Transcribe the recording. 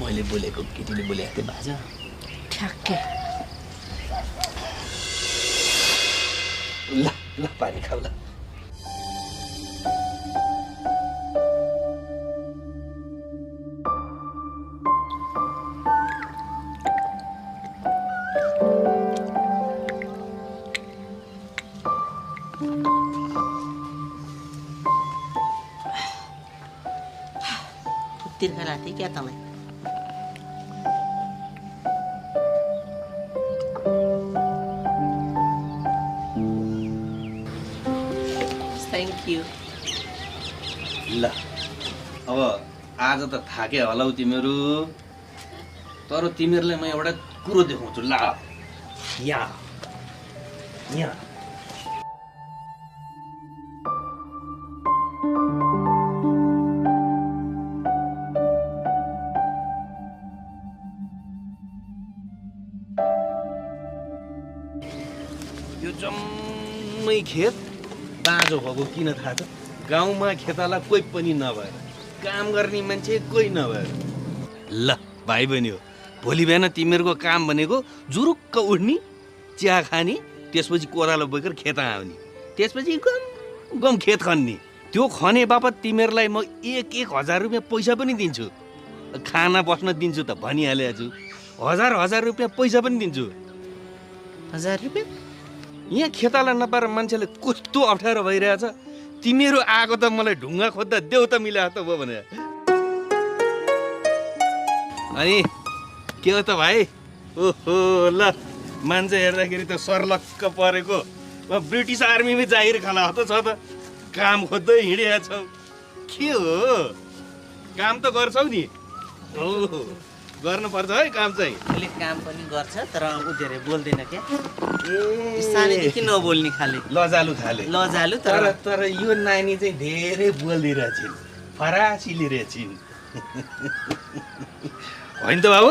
मैले बोलेको केटीले बोले जस्तै बाज ठ्याक्कै ल ल पानी खाऊ ल तिर्खा लाटे क्या तँलाई थ्याङ्क यू ल अब आज त थाके होला हौ तिमीहरू तर तिमीहरूलाई म एउटा कुरो देखाउँछु ल यहाँ यहाँ यो जम्मै खेत बाँझो भएको किन थाहा छ गाउँमा खेताला कोही पनि नभएर काम गर्ने मान्छे कोही नभएर ल भाइ बहिनी हो भोलि बिहान तिमीहरूको काम भनेको जुरुक्क उठ्ने चिया खाने त्यसपछि कोरालो बोकेर खेत आउने त्यसपछि गम गम खेत खन्ने त्यो खने बापत तिमीहरूलाई म 1,000 रुपियाँ पैसा पनि दिन्छु खाना बस्न दिन्छु त भनिहालेको छु 1,000 रुपियाँ पैसा पनि दिन्छु 1000 रुपियाँ यहाँ खेताला नपाएर मान्छेले कस्तो अप्ठ्यारो भइरहेछ तिमीहरू आएको त मलाई ढुङ्गा खोज्दा देउ त मिलाएको त भयो भने अनि के हो त भाइ ओहो ल मान्छे हेर्दाखेरि त सर्लक्क परेको ब्रिटिस आर्मीमै जाहिर खाला हो त छ त काम खोज्दै हिँडेका छौ के हो काम त गर्छौ नि हो गर्नुपर्छ है काम चाहिँ उसले काम पनि गर्छ तर उ धेरै बोल्दैन क्या सानैदेखि नबोल्ने खाले लजालु खाले लजालु तर यो नानी चाहिँ धेरै बोल्दिरहेछिन् फरासिली रहेछिन् होइन त बाबु